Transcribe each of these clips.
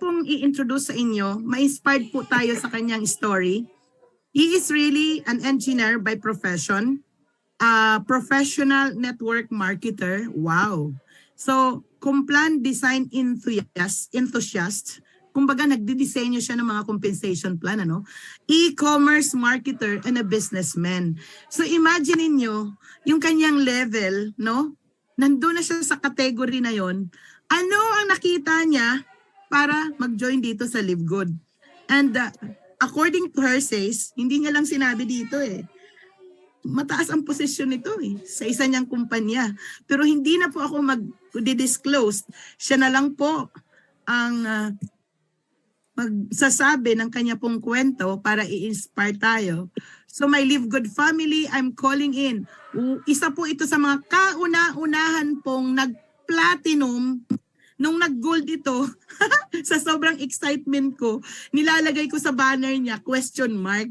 pong i-introduce sa inyo, ma-inspired po tayo sa kanyang story. He is really an engineer by profession, a professional network marketer. Wow. So, Complan design enthusiast, kumbaga nagdidisenyo siya ng mga compensation plan, ano? E-commerce marketer and a businessman. So imagine niyo yung kanyang level, no? Nandun na siya sa category na yon. Ano ang nakita niya para mag-join dito sa Live Good? And according to her says, hindi niya lang sinabi dito mataas ang posisyon nito sa isa niyang kumpanya. Pero hindi na po ako mag-disclose. Siya na lang po ang magsasabi ng kanya pong kwento para i-inspire tayo. So my Live Good family, I'm calling in. Isa po ito sa mga kauna-unahan pong nag-platinum. Nung nag-gold ito, sa sobrang excitement ko, nilalagay ko sa banner niya, question mark.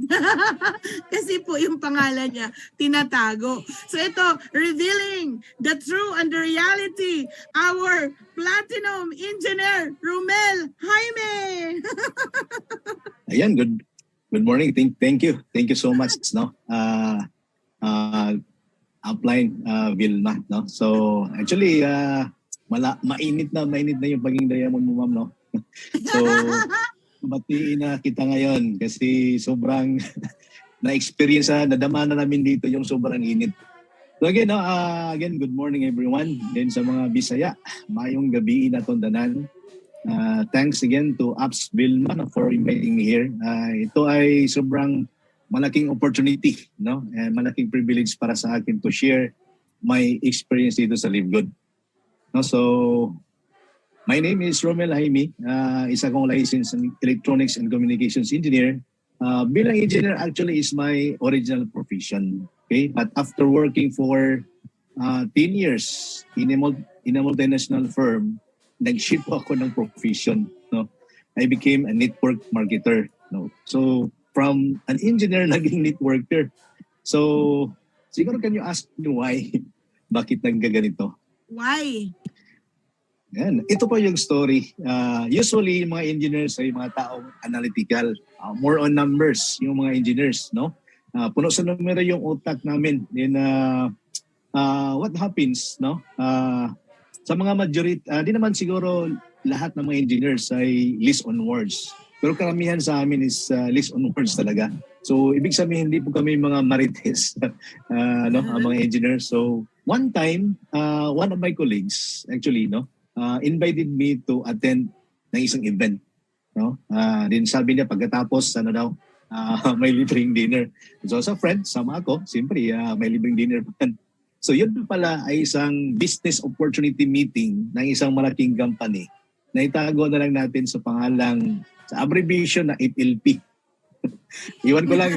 Kasi po yung pangalan niya, tinatago. So ito, revealing the true and the reality, our platinum engineer, Romel Jaime. Ayan, good morning. Thank you. Thank you so much, no? Upline Vilma, no? So actually mainit na yung pagiging diamond mo, ma'am, no? So batiin na kita ngayon kasi sobrang na-experience nadama na namin dito yung sobrang init. So again, no, good morning everyone. Then sa mga Bisaya, mayong gabi na tondanan. Thanks again to Apps Vilma for inviting me here. Ito ay sobrang malaking opportunity, no? Malaking privilege para sa akin to share my experience dito sa Live Good. No, so my name is Romel Jaime. Isa kong licensed electronics and communications engineer. Bilang engineer actually is my original profession. Okay, but after working for 10 years in a multinational firm, nag-shift ako ng profession. No, I became a network marketer. No, so from an engineer naging networker. So siguro can you ask me why? Bakit naggaganito? Why? Yan. Ito pa yung story. Usually, mga engineers ay mga taong analytical. More on numbers, yung mga engineers, no? Puno sa numero yung utak namin. Then, what happens, no? Sa mga majority, di naman siguro lahat ng mga engineers ay list on words. Pero karamihan sa amin is list on words talaga. So, ibig sabihin, hindi po kami mga marites, no? Mga engineers. So, one time, one of my colleagues, actually, no, invited me to attend ng isang event. No? Then sabi niya, pagkatapos, may libreng dinner. So sa friend, sama ako, siyempre, may libreng dinner pa. So yun pala ay isang business opportunity meeting ng isang malaking company na itago na lang natin sa pangalang, sa abbreviation na FLP. Iwan ko lang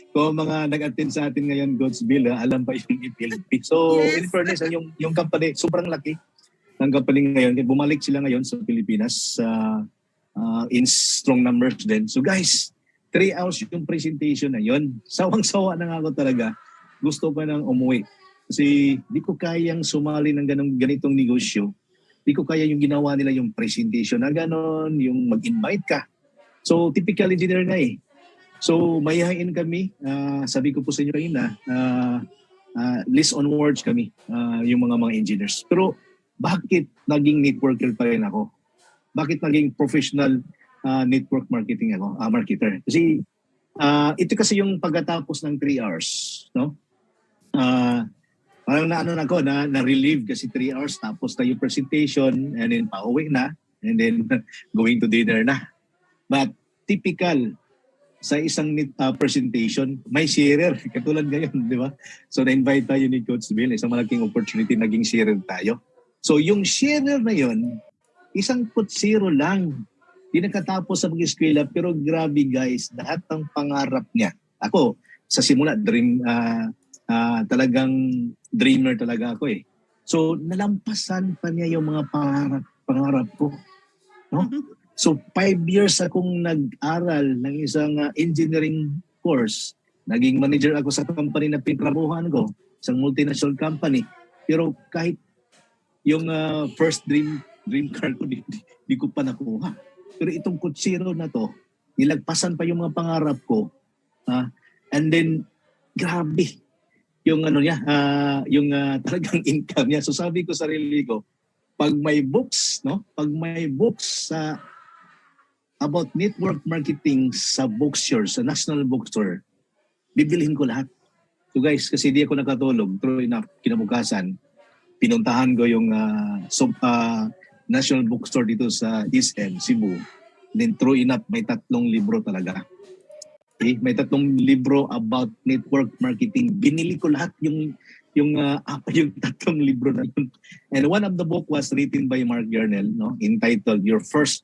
kung mga nag-attend sa atin ngayon, Godsville, alam pa yung FLP. So, yes. In fairness, yung company, sobrang laki ng company ngayon. Bumalik sila ngayon sa Pilipinas in strong numbers din. So guys, 3 hours yung presentation na yun. Sawang-sawa na nga ako talaga. Gusto pa nang umuwi. Kasi di ko kayang sumali ng ganitong negosyo. Di ko kaya yung ginawa nila yung presentation na gano'n, yung mag-invite ka. So, typical engineer nga eh. So, mayayain kami. Sabi ko po sa inyo kanina, list on words kami, yung mga engineers. Pero, bakit naging networker pa rin ako? Bakit naging professional network marketing ako, marketer? Kasi, ito kasi yung pagkatapos ng 3 hours, no? Parang na-relieve kasi 3 hours tapos na yung presentation and then pauwi na and then going to dinner na. But typical sa isang presentation, may sharer. Katulad ngayon, di ba? So na-invite tayo ni Coach Bill, isang malaking opportunity, naging sharer tayo. So yung sharer na yun, isang .0 lang. Di nakatapos sa mag-eskwela, pero grabe guys, lahat ng pangarap niya. Ako, sa simula, talagang dreamer talaga ako eh. So nalampasan pa niya yung mga pangarap ko. No? So 5 years akong nag-aral ng isang engineering course. Naging manager ako sa company na pinrabuhan ko, isang multinational company. Pero kahit yung first dream car ko, di ko pa nakuha. Pero itong kutsiro na to, nilagpasan pa yung mga pangarap ko. And then, grabe yung ano niya, talagang income niya. So sabi ko sa sarili ko, pag may books, no? Pag may books sa about network marketing sa bookstore, sa National Bookstore, bibilhin ko lahat. So guys, kasi di ako nakatulog, true enough, kinabukasan, pinuntahan ko yung National Bookstore dito sa SM, Cebu. Then true enough, may 3 libro talaga. Okay? May 3 libro about network marketing. Binili ko lahat yung 3 libro na yun. And one of the book was written by Mark Yarnell, no, entitled Your First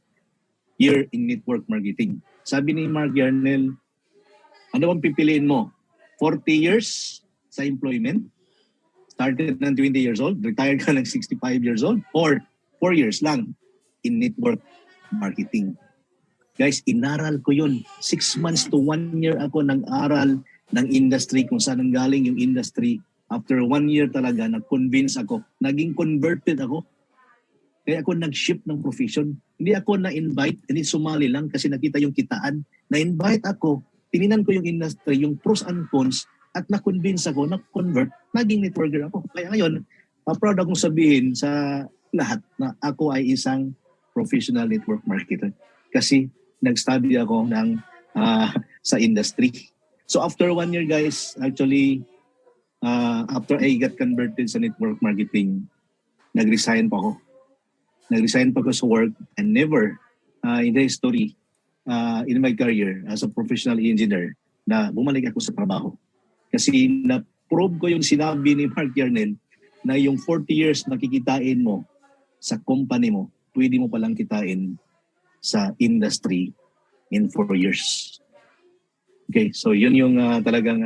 Year in Network Marketing. Sabi ni Mark Yarnell, ano bang pipiliin mo? 40 years sa employment, started ng 20 years old, retired ka ng 65 years old, or 4 years lang in network marketing. Guys, inaral ko yun. 6 months to 1 year ako nag-aral ng industry, kung saan ang galing yung industry. After 1 year talaga, nag-convince ako. Naging converted ako. Kaya ako nag-shift ng profession. Hindi ako na-invite, hindi sumali lang kasi nakita yung kitaan. Na-invite ako, tininan ko yung industry, yung pros and cons, at na-convince ako, na-convert, naging networker ako. Kaya ngayon, proud akong sabihin sa lahat na ako ay isang professional network marketer. Kasi nag-study ako sa industry. So after 1 year guys, actually, after I got converted sa network marketing, nag-resign pa ako. Nag-resign pa ako sa work and never in the history in my career as a professional engineer na bumalik ako sa trabaho. Kasi na-prove ko yung sinabi ni Mark Yarnell na yung 40 years na kikitain mo sa company mo, pwede mo palang kitain sa industry in 4 years. Okay, so yun yung talagang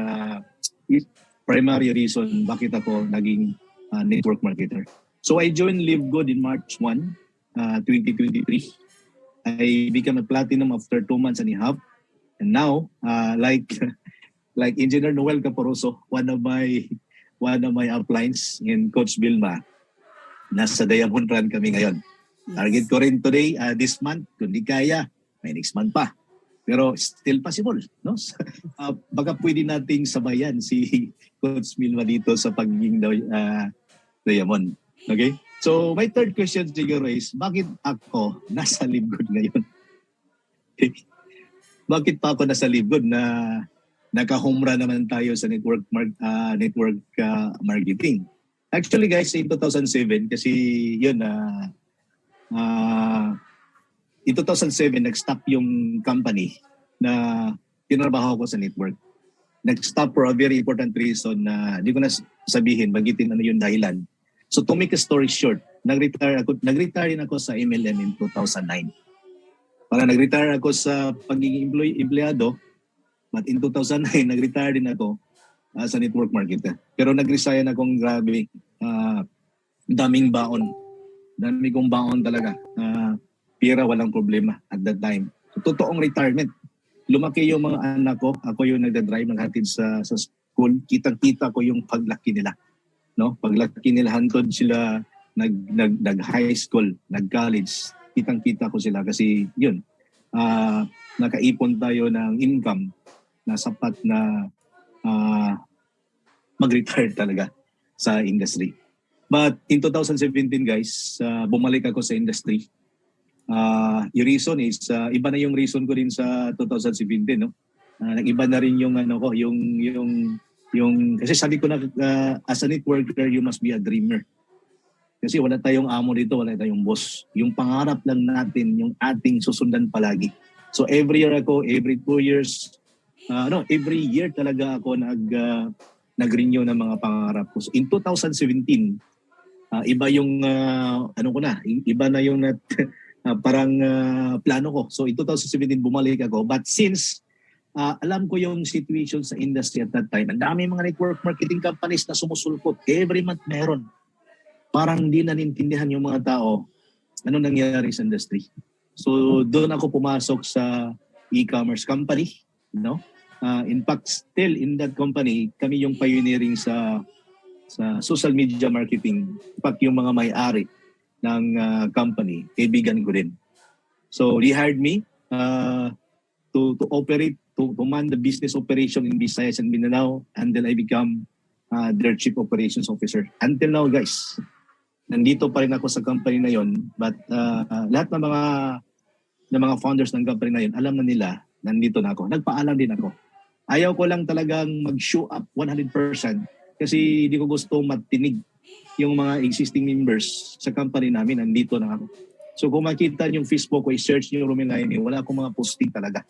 primary reason bakit ako naging network marketer. So I joined LiveGood in March 1, 2023. I became a platinum after 2 months and a half. And now, like Engineer Noel Caporoso, one of my uplines in Coach Vilma, nasa Diamond Run kami ngayon. Target ko rin today, this month, kung di kaya, may next month pa. Pero still possible, no? Baka pwede nating sabayan si Coach Vilma dito sa pagiging Diamond. Okay? So, my third question siguro is, bakit ako nasa LiveGood ngayon? Bakit pa ako nasa LiveGood na nakahumra naman tayo sa network marketing? Actually guys, in 2007, kasi yun, in 2007, nag-stop yung company na pinarbaho ko sa network. Nag-stop for a very important reason na di ko na sabihin, bagitin ano yung dahilan. So to make a story short, nag-retire rin ako sa MLM in 2009. Para nag-retire ako sa pagiging empleyado, but in 2009, nag-retire din ako sa network marketer. Pero nag-resign akong grabe, daming baon. Dami kong baon talaga. Pira, walang problema at that time. So, totoong retirement. Lumaki yung mga anak ko. Ako yung nagdadrive, naghatid sa school. Kitang-kita ko yung paglaki nila. No? Paglaki nila, hantod sila nag-high school, nag-college. Kitang-kita ko sila kasi yun, nakaipon tayo ng income na sapat na mag-retire talaga sa industry. But in 2017 guys, bumalik ako sa industry. Yung reason is, iba na yung reason ko rin sa 2017, no? Nag-iba na rin yung ano ko, yung kasi sabi ko na as a networker, you must be a dreamer. Kasi wala tayong amo dito, wala tayong boss. Yung pangarap lang natin, yung ating susundan palagi. So every year ako, every 2 years, every year talaga ako nag-renew ng mga pangarap ko. So in 2017, iba yung iba na yung plano ko. So in 2017 bumalik ako. But since alam ko yung situation sa industry at that time, ang dami mga network marketing companies na sumusulpot. Every month meron. Parang hindi na nintindihan yung mga tao ano nangyayari sa industry. So doon ako pumasok sa e-commerce company, no? In fact, still in that company, kami yung pioneering sa social media marketing. In fact, yung mga may-ari ng company, kaibigan ko din. So he hired me to operate, to man the business operation in Visayas and Mindanao, and then I become their chief operations officer. Until now, guys, nandito pa rin ako sa company na yon. But lahat ng mga founders ng company na yon, alam na nila, nandito na ako. Nagpaalam din ako. Ayaw ko lang talagang mag-show up 100% kasi hindi ko gusto matinig yung mga existing members sa company namin. Nandito na ako. So kung makita yung Facebook ko, i-search nyo Romel Laine, wala akong mga posting talaga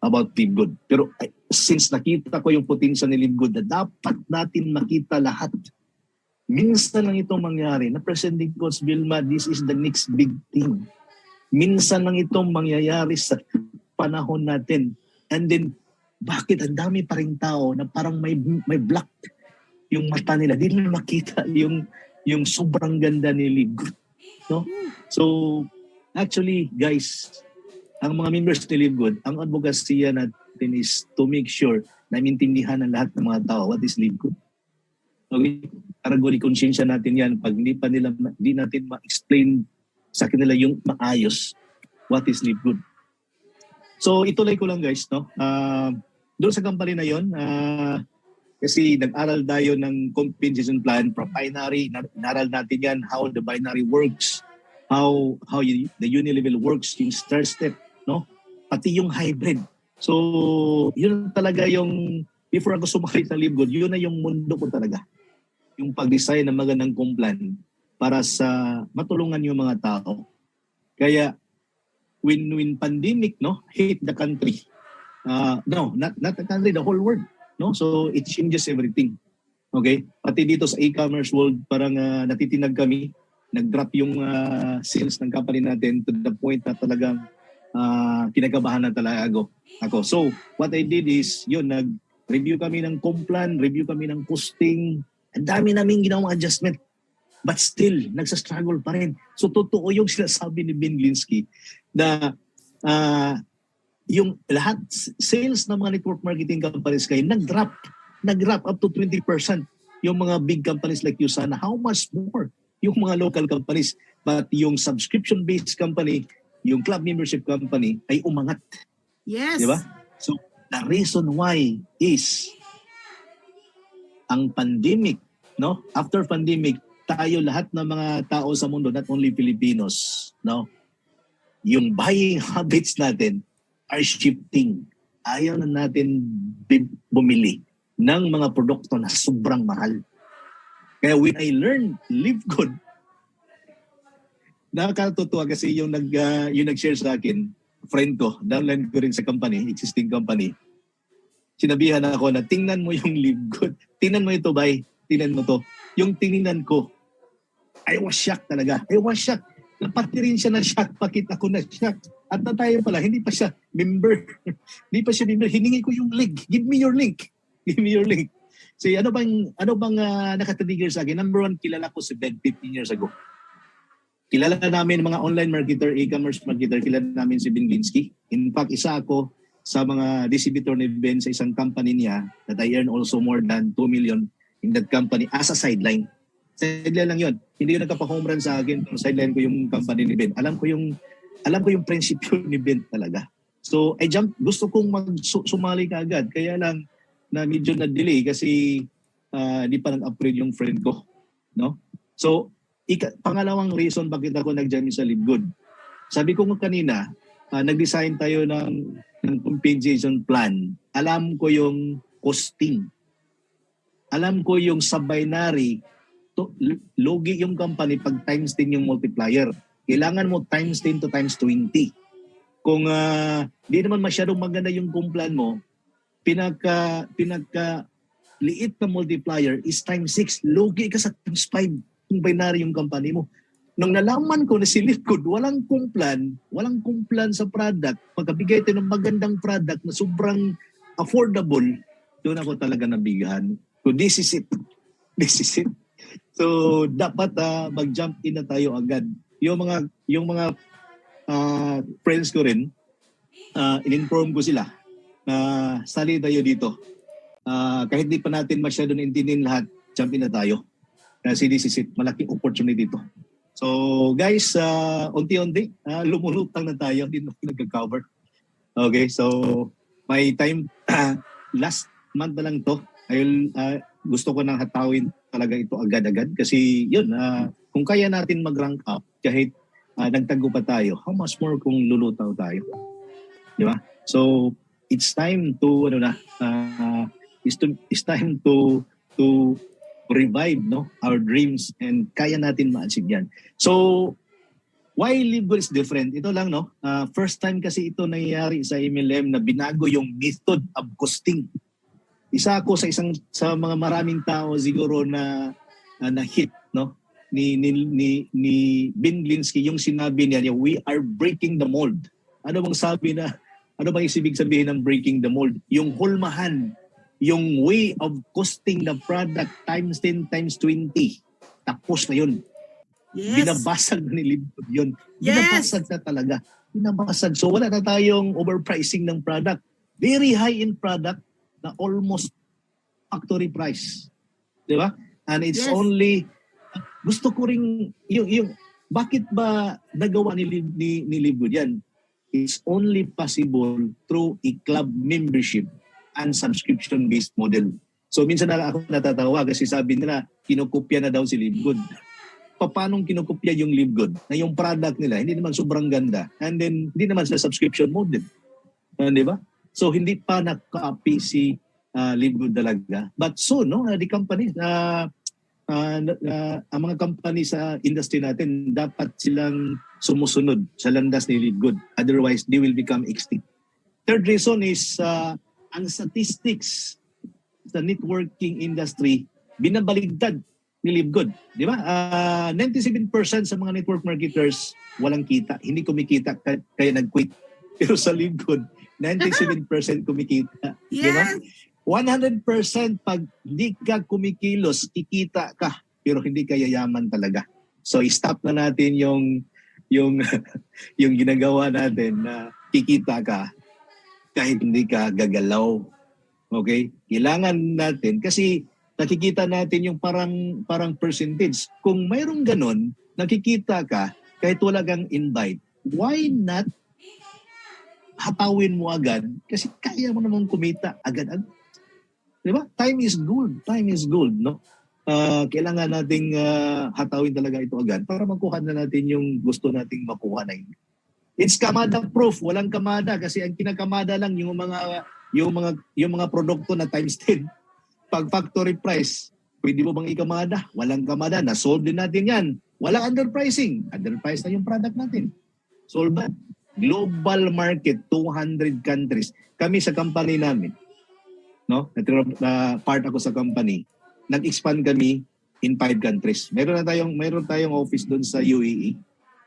about Live Good. Pero since nakita ko yung potential ni Live Good na dapat natin makita lahat, minsan lang itong mangyari na President Coach Vilma, this is the next big thing. Minsan lang itong mangyayari sa panahon natin. And then, bakit ang dami pa rin tao na parang may black yung mata nila. Di nila makita yung sobrang ganda ni Live Good. No? So, actually, guys, ang mga members ni Live Good, ang advokasya natin is to make sure na maintindihan ng lahat ng mga tao what is Live Good. Okay? Para konsensya natin yan pag hindi natin ma-explain sa kanila yung maayos what is Live Good. So, ituloy ko lang guys, no? Doon sa company na yon, kasi nag-aral tayo ng compensation plan from binary. Naral natin yan, how the binary works, how the unilevel works, yung star step, no? Pati yung hybrid. So, yun talaga yung, before ako sumakay sa Live Good, yun na yung mundo ko talaga. Yung pag-design ng magandang plan para sa matulungan yung mga tao. Kaya, when pandemic, no, hit the country, no, not the country, the whole world. No? So it changes everything. Okay? Pati dito sa e-commerce world, parang natitinag kami. Nag-drop yung sales ng company natin to the point na talagang kinakabahan na talaga ako. So what I did is, yun, nag-review kami ng complan, review kami ng posting. Ang dami namin ginawang adjustment. But still, nagsa-struggle pa rin. So totoo yung sinasabi ni Ben Glinsky na yung lahat sales ng mga network marketing companies kayo nag-drop up to 20%. Yung mga big companies like Usana, how much more yung mga local companies? But yung subscription-based company, yung club membership company ay umangat. Yes. Di ba? So the reason why is ang pandemic, no? After pandemic, tayo lahat ng mga tao sa mundo, not only Filipinos, no? Yung buying habits natin are shifting. Ayaw na natin bumili ng mga produkto na sobrang mahal. Kaya when I learned Live Good, nakakatutuwa kasi yung nag-share sa akin, friend ko, downline ko rin sa company, existing company, sinabihan ako na tingnan mo yung Live Good. Tingnan mo ito, bay. Tingnan mo to. Yung tingnan ko, I was shocked talaga. I was shocked. Napati rin siya na shock. Bakit ako na shock? At na tayo pala, hindi pa siya member. Hindi pa siya member. Hiningi ko yung link. Give me your link. Give me your link. So, ano bang nakatrigger sa akin? Number one, kilala ko si Ben 15 years ago. Kilala namin mga online marketer, e-commerce marketer, kilala namin si Ben Glinsky. In fact, isa ako sa mga distributor ni Ben sa isang company niya that I earn also more than 2 million in that company as a sideline. Sideline lang yun. Hindi yun nagkapa-home run sa akin. Sideline ko yung company ni Ben. Alam ko yung prinsipyo ni Ben talaga. So, gusto kong sumali ka agad. Kaya lang na medyo na-delay kasi di pa nag-upgrade yung friend ko. No? So, pangalawang reason bakit ako nag-join sa Live Good. Sabi ko kanina, nag-design tayo ng compensation plan. Alam ko yung costing. Alam ko yung sa binary, logi yung company pag times 10 yung multiplier. Kailangan mo times 10 to times 20. Kung di naman masyadong maganda yung kumplan mo, pinaka liit na multiplier is times 6. Logi ka sa times 5 kung binary yung company mo. Nung nalaman ko na si Live Good, walang kumplan sa product, pagkabigay tayo ng magandang product na sobrang affordable, doon ako talaga nabigahan. So this is it. So dapat mag-jump in na tayo agad. Yung mga friends ko rin, in-inform ko sila na sali tayo dito. Kahit di pa natin masyado naintindihan lahat, jump in na tayo. Kasi this is it. Malaking opportunity ito. So guys, unti-unti, lumulutang na tayo, hindi na nagka-cover. Okay, so may time, last month na lang to, gusto ko nang hatawin talaga ito agad-agad kasi yun, kung kaya natin mag-rank up kahit nagtago pa tayo, how much more kung lulutaw tayo? Di ba? So it's time to it's time to revive our dreams and kaya natin ma-achieve yan. So why LiveGood is different? Ito lang first time kasi ito nangyayari sa MLM na binago yung method of costing. Isa ako sa mga maraming tao siguro na hit ni Ben Linsky yung sinabi niya, we are breaking the mold. Ano bang ibig sabihin ng breaking the mold? Yung hulmahan, yung way of costing the product times 10 times 20. Tapos na yun. Yes. Binabasag na ni LiveGood yun. Yes. Binabasag na talaga. Binabasag. So wala na tayong overpricing ng product. Very high-end product na almost factory price. Di ba? And it's only, gusto ko rin, yung bakit ba nagawa ni LiveGood yan? It's only possible through a club membership and subscription-based model. So minsan na ako natatawa kasi sabi nila, kinokopya na daw si LiveGood. Paano kinokopya yung LiveGood? Na yung product nila, hindi naman sobrang ganda. And then, hindi naman sa subscription model. Di ba? So hindi pa naka-copy si LiveGood talaga. But soon, the company, ang mga company sa industry natin, dapat silang sumusunod sa landas ni LiveGood. Otherwise, they will become extinct. Third reason is, ang statistics sa networking industry, binabaligtad ni LiveGood. Di ba? 97% sa mga network marketers, walang kita. Hindi kumikita, kaya nag-quit. Pero sa LiveGood, 97% kumikita. Yes. Di ba? 100% pag hindi ka kumikilos, kikita ka, pero hindi ka yayaman talaga. So stop na natin yung ginagawa natin na kikita ka kahit hindi ka gagalaw. Okay? Kailangan natin kasi nakikita natin yung parang percentage. Kung mayroong ganon, nakikita ka kahit wala kang invite, why not hatawin mo agad kasi kaya mo namang kumita agad-agad. Diba? Time is gold. Time is gold, no? Kailangan nating hatawin talaga ito agad para makuha na natin yung gusto nating makuha na yun. It's kamada proof. Walang kamada kasi ang kinakamada lang yung mga produkto na times 10. Pag factory price, pwede mo bang ikamada? Walang kamada. Na-solve din natin yan. Walang underpricing. Underpriced na yung product natin. Solve that. Global market, 200 countries. Kami sa company namin, part ako sa company, nag-expand kami in 5 countries. Meron tayong office doon sa UAE.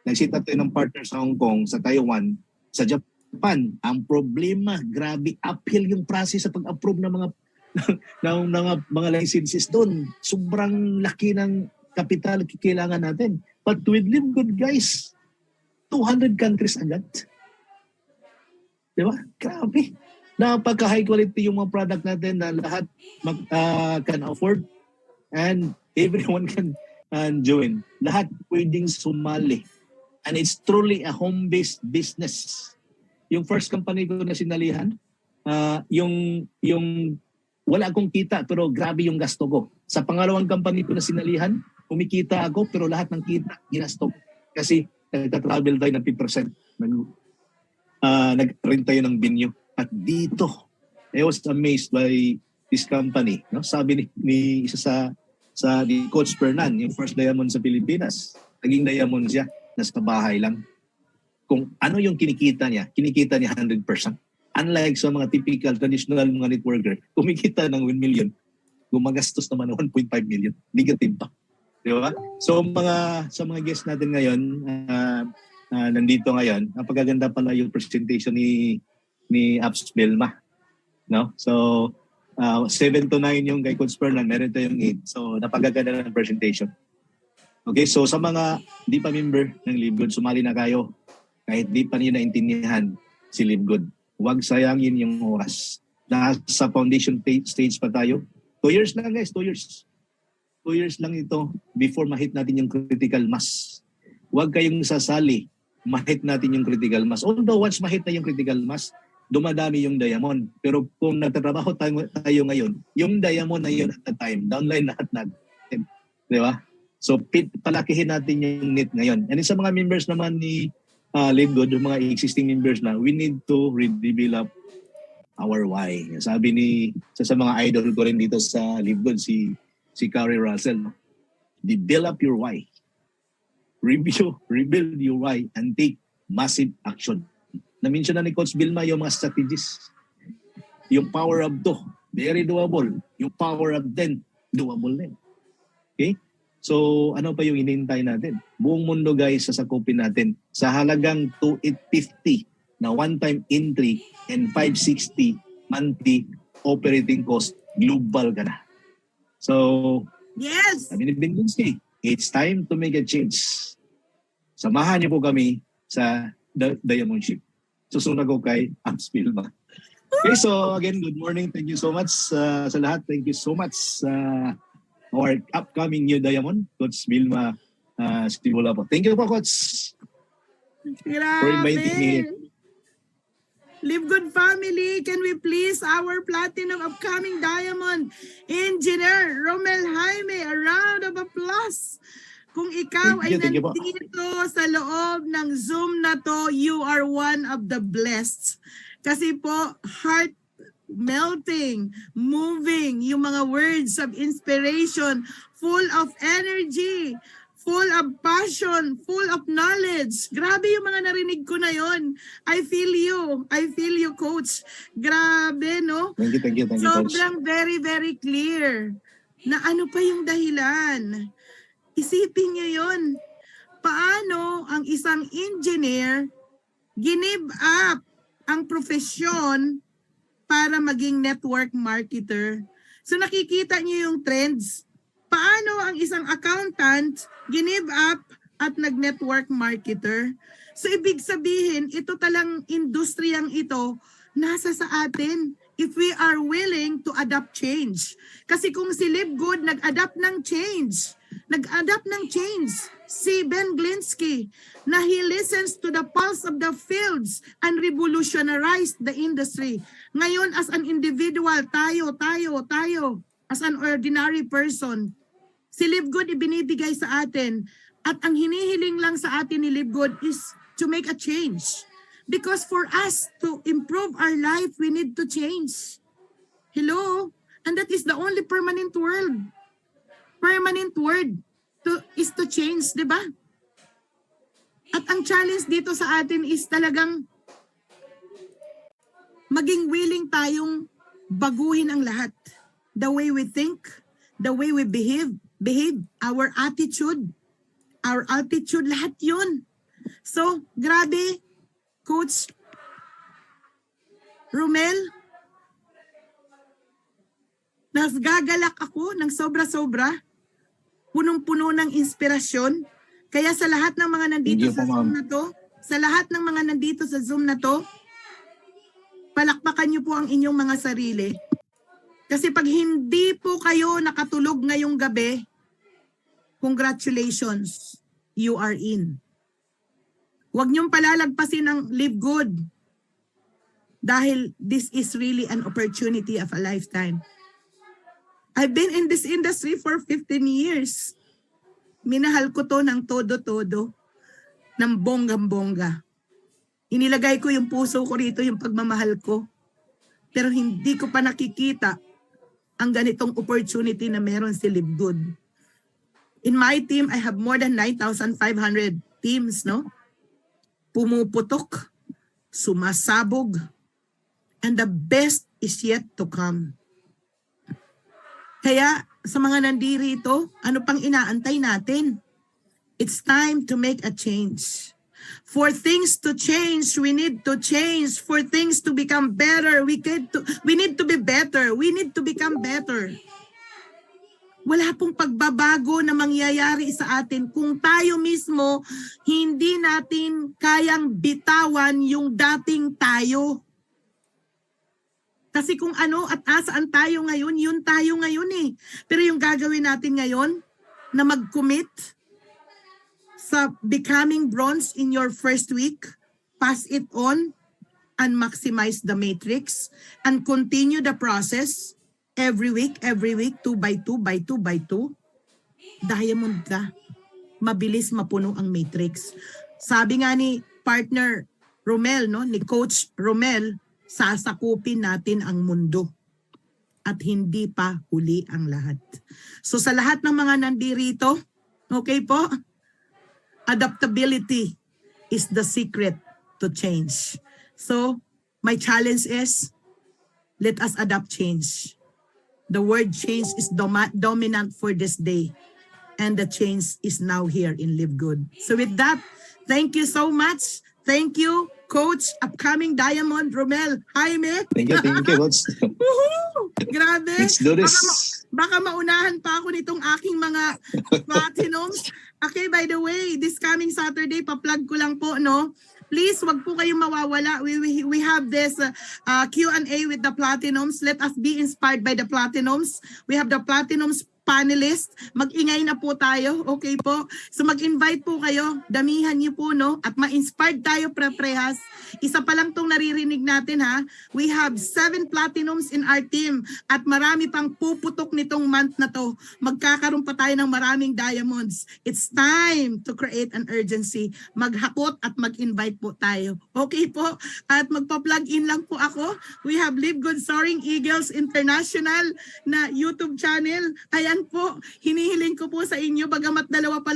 Nag-set up tayo ng partner sa Hong Kong, sa Taiwan, sa Japan. Ang problema, grabe, uphill yung process sa pag-approve ng mga licenses doon. Sobrang laki ng capital kailangan natin. But with LiveGood, guys, 200 countries agad. Di ba? Grabe. Napaka-high quality yung mga product natin na lahat can afford and everyone can join. Lahat pwedeng sumali. And it's truly a home-based business. Yung first company ko na sinalihan, yung wala akong kita pero grabe yung gasto ko. Sa pangalawang company ko na sinalihan, kumikita ako pero lahat ng kita ginasto ko. Kasi nagta-travel tayo ng 5%. Nag-rent tayo ng venue. At dito, I was amazed by this company. No? Sabi ni isa ni Coach Fernan, yung first diamond sa Pilipinas, naging diamond siya, nasa bahay lang. Kung ano yung kinikita niya 100%. Unlike sa mga typical, traditional mga networker, kumikita ng 1 million, gumagastos naman ng 1.5 million. Negative pa. Di ba? So sa mga guests natin ngayon, nandito ngayon, napagaganda pala yung presentation ni Apps Belma. No? So, 7 to 9 yung kay Coach Fernan, meron tayong 8. So, napagaganda ng presentation. Okay, so sa mga di pa member ng LiveGood, sumali na kayo. Kahit di pa niyo naintindihan si LiveGood. Huwag sayangin yung oras. Nasa foundation stage pa tayo. 2 years lang guys, 2 years. 2 years lang ito before ma-hit natin yung critical mass. huwag kayong sasali. Mahit natin yung critical mass. Although once mahit na yung critical mass, dumadami yung diamond. Pero kung nagtatrabaho tayo ngayon, yung diamond na yun at the time, downline lahat natin. Di ba? So, palakihin natin yung NIT ngayon. And sa mga members naman ni Live Good, yung mga existing members na, we need to redevelop our why. Sabi ni sa mga idol ko rin dito sa Live Good, si Carrie Russell, no? Develop your why. Rebuild your why and take massive action. Na-mention na ni Coach Vilma yung mga strategies. Yung power of 2, very doable. Yung power of 10, doable din. Okay? So, ano pa yung hinihintay natin? Buong mundo guys, sasakupin natin sa halagang 2,850 na one-time entry and 560 monthly operating cost, global ka na. So, Yes! sabi ni Bendinsky, it's time to make a change. Samahan niyo po kami sa Diamond Ship. Susunod ko kay Abs Vilma. Okay, so again, good morning. Thank you so much sa lahat. Thank you so much our upcoming new Diamond, Coach Vilma Stibula po. Thank you po, Coach, for inviting me here. Live Good family, can we please our platinum upcoming diamond engineer Romel Jaime, a round of applause. Kung ikaw ay Thank you po. nandito sa loob ng Zoom na to, you are one of the blessed. Kasi po, heart melting, moving, yung mga words of inspiration, full of energy, full of passion, full of knowledge. Grabe yung mga narinig ko na yon. I feel you, Coach. Grabe, no? Thank you, Coach. Sobrang very, very clear na ano pa yung dahilan. Isipin niyo yon. Paano ang isang engineer give up ang profesyon para maging network marketer? So nakikita niyo yung trends. Paano ang isang accountant give up at nag-network marketer? So ibig sabihin, ito talang industriyang ito nasa sa atin if we are willing to adapt change. Kasi kung si Live Good nag-adapt ng change, si Ben Glinsky na he listens to the pulse of the fields and revolutionized the industry. Ngayon as an individual, tayo, as an ordinary person, si Live Good ibinibigay sa atin at ang hinihiling lang sa atin ni Live Good is to make a change. Because for us to improve our life, we need to change. Hello? And that is the only permanent word. Permanent word is to change, di ba? At ang challenge dito sa atin is talagang maging willing tayong baguhin ang lahat. The way we think, the way we behave, our attitude, lahat yun. So, grabe, Coach Romel, nagagalak ako ng sobra-sobra, punong-puno ng inspirasyon. Kaya sa lahat ng mga nandito sa Zoom na to, palakpakan niyo po ang inyong mga sarili. Kasi pag hindi po kayo nakatulog ngayong gabi, congratulations, you are in. Huwag niyong palalagpasin ang Live Good dahil this is really an opportunity of a lifetime. I've been in this industry for 15 years. Minahal ko to ng todo-todo, ng bonggang-bongga. Inilagay ko yung puso ko rito, yung pagmamahal ko. Pero hindi ko pa nakikita ang ganitong opportunity na meron si Live Good. In my team, I have more than 9,500 teams, no? Pumuputok, sumasabog, and the best is yet to come. Kaya sa mga nandirito, ano pang inaantay natin? It's time to make a change. For things to change, we need to change. For things to become better, we need to be better. We need to become better. Wala pong pagbabago na mangyayari sa atin kung tayo mismo hindi natin kayang bitawan yung dating tayo. Kasi kung ano at asaan tayo ngayon, yun tayo ngayon eh. Pero yung gagawin natin ngayon na mag-commit sa becoming bronze in your first week, pass it on and maximize the matrix and continue the process every week, 2 by 2 by 2 by 2. Diamond ka. Mabilis mapuno ang matrix. Sabi nga ni partner Romel, no, ni Coach Romel, sasakupin natin ang mundo at hindi pa huli ang lahat. So sa lahat ng mga nandirito, okay po, adaptability is the secret to change. So my challenge is, let us adapt change. The word change is dominant for this day. And the change is now here in Live Good. So with that, thank you so much. Thank you, Coach, upcoming Diamond, Romel, Jaime. Thank you, Coach. Woohoo! Grabe. Let's do this. Baka maunahan pa ako nitong aking mga platinums. Okay, by the way, this coming Saturday, pa-plug ko lang po, no? Please, wag po kayong mawawala. We have this Q&A with the platinums. Let us be inspired by the platinums. We have the platinums panelist, mag-ingay na po tayo, okay po? So mag-invite po kayo, damihan niyo po, no? At ma-inspired tayo pre-prehas. Isa pa lang tong naririnig natin, ha? We have 7 platinums in our team at marami pang puputok nitong month na to. Magkakaroon pa tayo ng maraming diamonds. It's time to create an urgency. Maghakot at mag-invite po tayo. Okay po? At magpa-plug in lang po ako. We have Live Good Soaring Eagles International na YouTube channel. Ayan po, hinihiling ko po sa inyo, bagamat dalawa pa